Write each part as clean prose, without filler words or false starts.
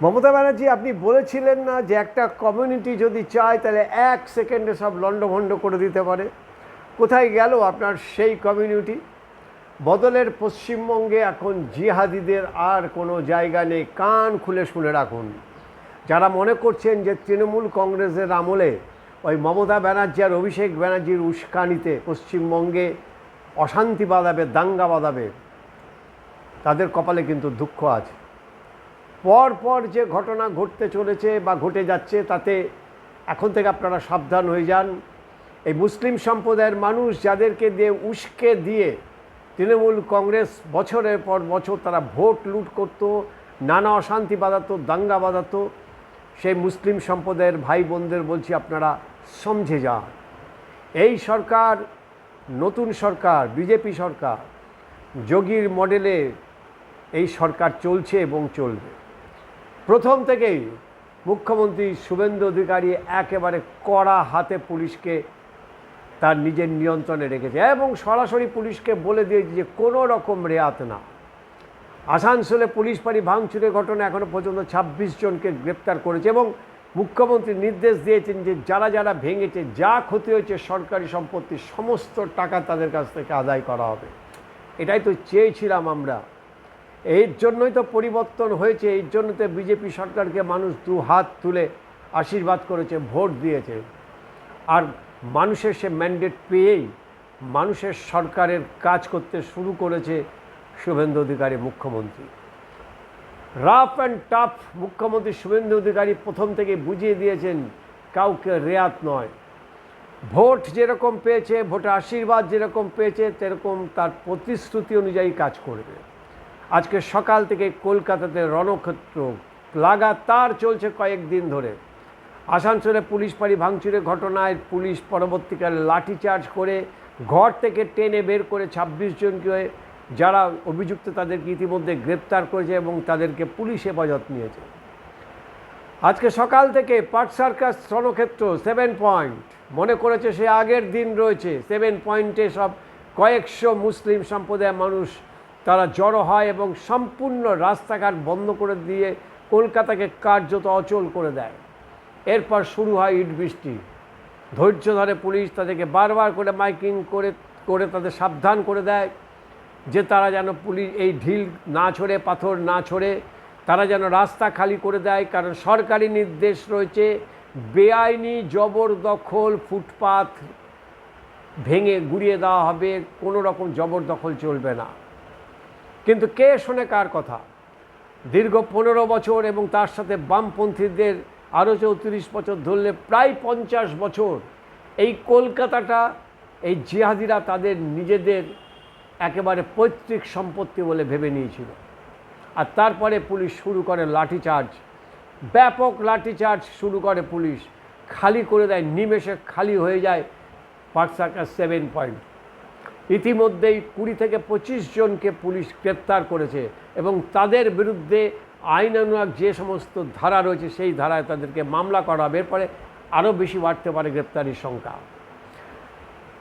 মমতা ব্যানার্জি, আপনি বলেছিলেন না যে একটা কমিউনিটি যদি চায় তাহলে 1 সেকেন্ডে সব লণ্ডভণ্ড করে দিতে পারে? কোথায় গেল আপনার সেই কমিউনিটি? বদলের পশ্চিমবঙ্গে এখন জিহাদিদের আর কোনো জায়গা নেই। কান খুলে শুনে রাখুন। যারা মনে করছেন যে তৃণমূল কংগ্রেসের আমলে ওই মমতা ব্যানার্জি আর অভিষেক ব্যানার্জির উস্কানিতে পশ্চিমবঙ্গে অশান্তি বাঁধাবে, দাঙ্গা বাঁধাবে, তাদের কপালে কিন্তু দুঃখ আছে। পর পর যে ঘটনা ঘটতে চলেছে বা ঘটে যাচ্ছে, তাতে এখন থেকে আপনারা সাবধান হয়ে যান। এই মুসলিম সম্প্রদায়ের মানুষ যাদেরকে দিয়ে উস্কে দিয়ে তৃণমূল কংগ্রেস বছরের পর বছর তারা ভোট লুট করত, নানা অশান্তি বাঁধাতো, দাঙ্গা বাঁধাতো, সেই মুসলিম সম্প্রদায়ের ভাই বোনদের বলছি, আপনারা সমঝে যান। এই সরকার, নতুন সরকার, বিজেপি সরকার, যোগীর মডেলে এই সরকার চলছে এবং চলবে। প্রথম থেকেই মুখ্যমন্ত্রী শুভেন্দু অধিকারী একেবারে কড়া হাতে পুলিশকে তার নিজের নিয়ন্ত্রণে রেখেছে এবং সরাসরি পুলিশকে বলে দিয়েছে যে কোনো রকম রেয়াত না। আসানসোলে পুলিশ ফাঁড়ি ভাঙচুরের ঘটনা এখনও পর্যন্ত 26 জনকে গ্রেপ্তার করেছে এবং মুখ্যমন্ত্রী নির্দেশ দিয়েছেন যে যারা যারা ভেঙেছে, যা ক্ষতি হয়েছে সরকারি সম্পত্তির সমস্ত টাকা তাদের কাছ থেকে আদায় করা হবে। এটাই তো চেয়েছিলাম আমরা। এর জন্যই তো পরিবর্তন হয়েছে, এর জন্য তো বিজেপি সরকারকে মানুষ দু হাত তুলে আশীর্বাদ করেছে, ভোট দিয়েছে। আর মানুষের সে ম্যান্ডেট পেয়েই মানুষের সরকারের কাজ করতে শুরু করেছে শুভেন্দু অধিকারী মুখ্যমন্ত্রী। রাফ অ্যান্ড টাফ মুখ্যমন্ত্রী শুভেন্দু অধিকারী প্রথম থেকে বুঝিয়ে দিয়েছেন কাউকে রেয়াত নয়। ভোট যেরকম পেয়েছে, ভোটে আশীর্বাদ যেরকম পেয়েছে, সেরকম তার প্রতিশ্রুতি অনুযায়ী কাজ করবে। আজকে সকাল থেকে কলকাতাতে রণক্ষেত্র লাগাতার চলছে কয়েকদিন ধরে। আসানসোলে পুলিশ ফাঁড়ি ভাঙচুরের ঘটনায় পুলিশ পরবর্তীকালে লাঠিচার্জ করে ঘর থেকে টেনে বের করে 26 জনকে যারা অভিযুক্ত তাদেরকে ইতিমধ্যে গ্রেপ্তার করেছে এবং তাদেরকে পুলিশ হেফাজত নিয়েছে। আজকে সকাল থেকে পার্ক সার্কাস রণক্ষেত্র 7 পয়েন্ট মনে করেছে সে আগের দিন রয়েছে। 7 পয়েন্টে সব কয়েকশো মুসলিম সম্প্রদায়ের মানুষ তারা জড়ো হয় এবং সম্পূর্ণ রাস্তাঘাট বন্ধ করে দিয়ে কলকাতাকে কার্যত অচল করে দেয়। এরপর শুরু হয় ইট বৃষ্টি। ধৈর্য ধরে পুলিশ তাদেরকে বারবার করে মাইকিং করে তাদের সাবধান করে দেয় যে তারা যেন পুলিশ এই ঢিল না ছড়ে, পাথর না ছড়ে, তারা যেন রাস্তা খালি করে দেয়। কারণ সরকারি নির্দেশ রয়েছে বেআইনি জবরদখল, ফুটপাথ ভেঙে গুড়িয়ে দেওয়া হবে, কোনো রকম জবরদখল চলবে না। কিন্তু কে শোনে কার কথা? দীর্ঘ 15 বছর এবং তার সাথে বামপন্থীদের আরও 34 বছর ধরলে প্রায় 50 বছর এই কলকাতাটা এই জিহাদিরা তাদের নিজেদের একেবারে পৈতৃক সম্পত্তি বলে ভেবে নিয়েছিল। আর তারপরে পুলিশ শুরু করে লাঠিচার্জ, ব্যাপক লাঠিচার্জ শুরু করে পুলিশ, খালি করে দেয়, নিমেষে খালি হয়ে যায় পার্ক সার্কাস 7 পয়েন্ট। ইতিমধ্যেই 20 থেকে 25 জনকে পুলিশ গ্রেপ্তার করেছে এবং তাদের বিরুদ্ধে আইনানুগ যে সমস্ত ধারা রয়েছে সেই ধারায় তাদেরকে মামলা করা হবে। এরপরে আরও বেশি বাড়তে পারে গ্রেপ্তারির সংখ্যা।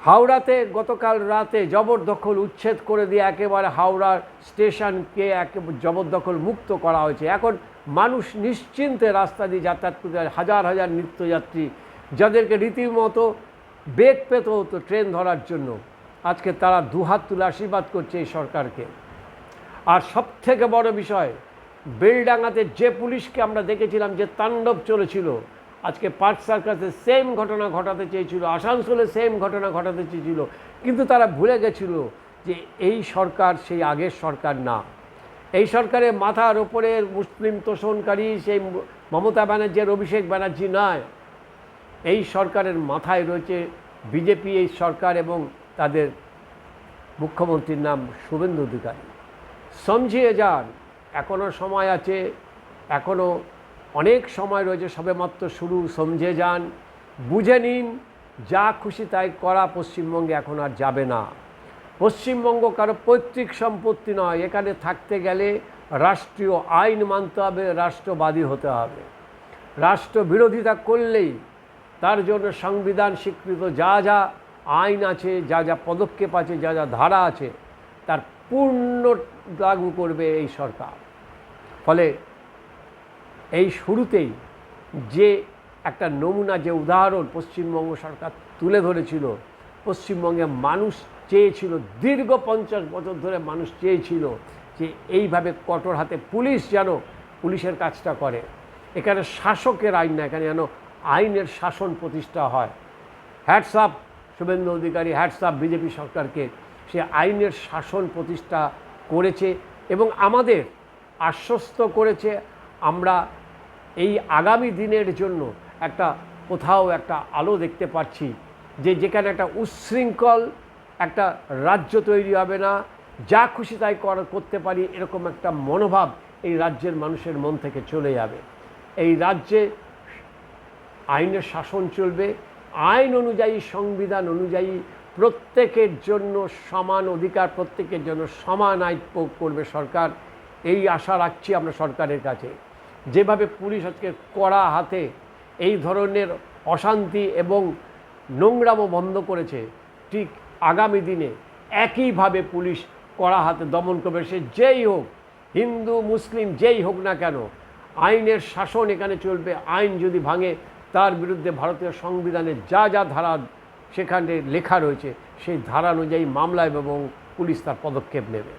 হাওড়াতে গতকাল রাতে জবরদখল উচ্ছেদ করে দিয়ে একেবারে হাওড়া স্টেশনকে জবরদখল মুক্ত করা হয়েছে। এখন মানুষ নিশ্চিন্তে রাস্তা দিয়ে যাতায়াত করতে, হাজার হাজার নিত্যযাত্রী যাদেরকে রীতিমতো বেগ পেতে হতো ট্রেন ধরার জন্য, আজকে তারা দুহাত তুলে আশীর্বাদ করছে এই সরকারকে। আর সবথেকে বড় বিষয়, বেলডাঙ্গাতে যে পুলিশকে আমরা দেখেছিলাম যে তাণ্ডব চলেছিল, আজকে পার্ক সার্কাসে সেম ঘটনা ঘটাতে চেয়েছিল, আসানসোলে সেম ঘটনা ঘটাতে চেয়েছিল, কিন্তু তারা ভুলে গেছিল যে এই সরকার সেই আগের সরকার না। এই সরকারের মাথার ওপরে মুসলিম তোষণকারী সেই মমতা ব্যানার্জি, অভিষেক ব্যানার্জি নয়। এই সরকারের মাথায় রয়েছে বিজেপি এই সরকার এবং তাদের মুখ্যমন্ত্রীর নাম শুভেন্দু অধিকারী। সমঝিয়ে যান, এখনও সময় আছে, এখনও অনেক সময় রয়েছে, সবেমাত্র শুরু। সমঝে যান, বুঝে নিন, যা খুশি তাই করা পশ্চিমবঙ্গে এখন আর যাবে না। পশ্চিমবঙ্গ কারো পৈতৃক সম্পত্তি নয়। এখানে থাকতে গেলে রাষ্ট্রীয় আইন মানতে হবে, রাষ্ট্রবাদী হতে হবে। রাষ্ট্র বিরোধিতা করলেই তার জন্য সংবিধান স্বীকৃত যা যা আইন আছে, যা যা পদক্ষেপ আছে, যা যা ধারা আছে, তার পূর্ণ লাগু করবে এই সরকার। ফলে এই শুরুতেই যে একটা নমুনা, যে উদাহরণ পশ্চিমবঙ্গ সরকার তুলে ধরেছিল, পশ্চিমবঙ্গে মানুষ চেয়েছিল, দীর্ঘ 50 বছর ধরে মানুষ চেয়েছিল যে এইভাবে কঠোর হাতে পুলিশ যেন পুলিশের কাজটা করে। এখানে শাসকের আইন না, এখানে যেন আইনের শাসন প্রতিষ্ঠা হয়। Hats up Suvendu Adhikari, hats up BJP সরকারকে, সে আইনের শাসন প্রতিষ্ঠা করেছে এবং আমাদের আশ্বস্ত করেছে আমরা এই আগামী দিনের জন্য একটা কোথাও একটা আলো দেখতে পাচ্ছি, যে যেখানে একটা উচ্ছৃঙ্খল একটা রাজ্য তৈরি হবে না, যা খুশি তাই করতে পারি এরকম একটা মনোভাব এই রাজ্যের মানুষের মন থেকে চলে যাবে। এই রাজ্যে আইনের শাসন চলবে, আইন অনুযায়ী, সংবিধান অনুযায়ী প্রত্যেকের জন্য সমান অধিকার, প্রত্যেকের জন্য সমান আইন প্রয়োগ করবে সরকার। এই আশা রাখছি আমরা সরকারের কাছে। যেভাবে পুলিশ আজকে কড়া হাতে এই ধরনের অশান্তি এবং নোংরামো বন্ধ করেছে, ঠিক আগামী দিনে একইভাবে পুলিশ কড়া হাতে দমন করবে। সে যেই হোক, হিন্দু মুসলিম যেই হোক না কেন, আইনের শাসন এখানে চলবে। আইন যদি ভাঙে তার বিরুদ্ধে ভারতীয় সংবিধানে যা যা ধারা সেখানে লেখা রয়েছে সেই ধারা অনুযায়ী মামলা এবং পুলিশ তার পদক্ষেপ নেবে।